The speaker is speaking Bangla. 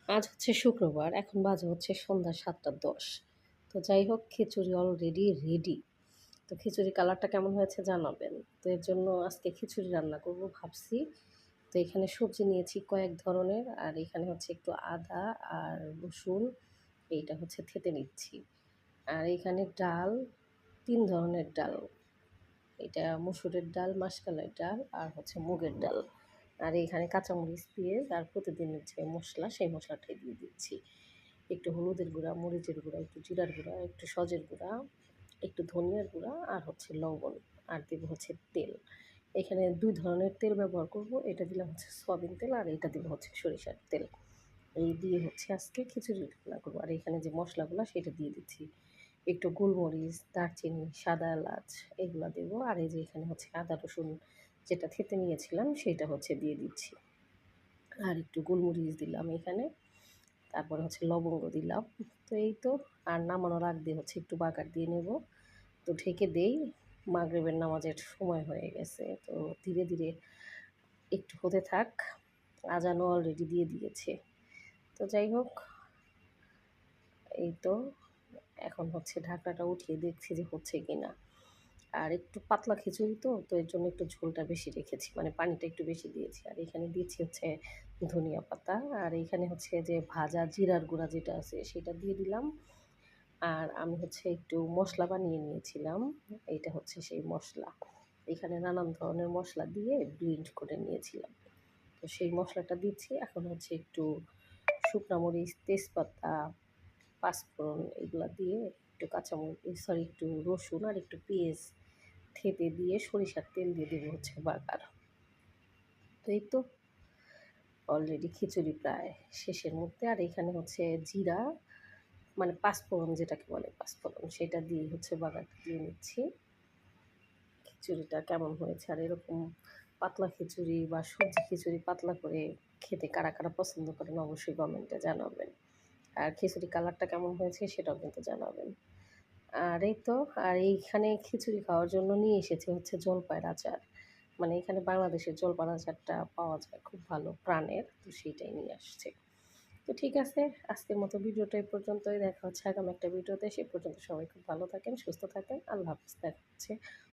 আজ হচ্ছে শুক্রবার, এখন বাজে হচ্ছে সন্ধ্যা ৭:১০। তো যাই হোক, খিচুড়ি অলরেডি রেডি। তো খিচুড়ির কালারটা কেমন হয়েছে জানাবেন। তো এর জন্য আজকে খিচুড়ি রান্না করব ভাবছি। তো এখানে সবজি নিয়েছি কয়েক ধরনের, আর এখানে হচ্ছে একটু আদা আর রসুন এইটা হচ্ছে থেতে নিচ্ছি। আর এখানে ডাল, ৩ ধরনের ডাল। এটা মসুরের ডাল, মাসকলাই ডাল আর হচ্ছে মুগের ডাল। আর এখানে কাঁচামরিচ, পেঁয়াজ আর প্রতিদিনের যে মশলা সেই মশলাটাই দিয়ে দিচ্ছি। একটু হলুদের গুঁড়া, মরিচের গুঁড়া, একটু জিরার গুঁড়া, একটু সজের গুঁড়া, একটু ধনিয়ার গুঁড়া আর হচ্ছে লবণ, আর দেবো হচ্ছে তেল। এখানে ২ ধরনের তেল ব্যবহার করব। এটা দিলাম হচ্ছে সয়াবিন তেল আর এটা দেবো হচ্ছে সরিষার তেল। এই দিয়ে হচ্ছে আজকে খিচুড়ি রান্না করবো। আর এখানে যে মশলাগুলো সেটা দিয়ে দিচ্ছি। একটু গোলমরিচ, দারচিনি, সাদা এলাচ এগুলা দেবো। আর এই যে এখানে হচ্ছে আদা রসুন যেটা থেতে নিয়েছিলাম সেটা হচ্ছে দিয়ে দিচ্ছি। আর একটু গোলমরিচ দিলাম এখানে। তারপরে হচ্ছে লবঙ্গ দিলাম। তো এই তো। আর নামানোর আগ দিয়ে হচ্ছে একটু বাগার দিয়ে নেব। তো ঢেকে দেই। মাগরিবের নামাজের সময় হয়ে গেছে। তো ধীরে, ধীরে একটু হতে থাক। আজানও অলরেডি দিয়ে দিয়েছে। তো যাই হোক, এই তো এখন হচ্ছে ঢাকনাটা উঠিয়ে দেখছি যে হচ্ছে কিনা। আর একটু পাতলা খিচুড়ি তো, তো এর জন্য একটু ঝোলটা বেশি রেখেছি। মানে পানিটা একটু বেশি দিয়েছি। আর এখানে দিয়েছি হচ্ছে ধনিয়া পাতা। আর এখানে হচ্ছে যে ভাজা জিরার গুঁড়া যেটা আছে সেটা দিয়ে দিলাম। আর আমি হচ্ছে একটু মশলা বানিয়ে নিয়েছিলাম। এইটা হচ্ছে সেই মশলা। এখানে নানান ধরনের মশলা দিয়ে ব্লেন্ড করে নিয়েছিলাম। তো সেই মশলাটা দিচ্ছি। এখন হচ্ছে একটু শুকনা মরিচ, তেজপাতা, পাঁচফোড়ন এগুলা দিয়ে একটু একটু রসুন আর একটু পেঁয়াজ থেতে দিয়ে সরিষার তেল দিয়ে দেবো হচ্ছে বাগার। তো এই তো অলরেডি খিচুড়ি প্রায় শেষের মধ্যে। আর এখানে হচ্ছে জিরা, মানে পাঁচফোড়ন যেটাকে বলে পাঁচফোড়ন, সেটা দিয়ে হচ্ছে বাগারটা দিয়ে নিচ্ছি। খিচুড়িটা কেমন হয়েছে? আর এরকম পাতলা খিচুড়ি বা সবজি খিচুড়ি পাতলা করে খেতে কারা, কারা পছন্দ করেন অবশ্যই কমেন্টে জানাবেন। আর খিচুড়ি কালারটা কেমন হয়েছে সেটাও কিন্তু জানাবেন। আর এই তো। আর এইখানে খিচুড়ি খাওয়ার জন্য নিয়ে এসেছি হচ্ছে জলপাইয়ের আচার। মানে এখানে বাংলাদেশের জলপাইয়ের আচারটা পাওয়া যায় খুব ভালো প্রাণের। তো সেইটাই নিয়ে আসছে। তো ঠিক আছে, আজকের মতো ভিডিওটা এই পর্যন্তই। দেখা হচ্ছে আগামী একটা ভিডিওতে। সে পর্যন্ত সবাই খুব ভালো থাকেন, সুস্থ থাকেন। আল্লাহ হাফেজ। দেখা হচ্ছে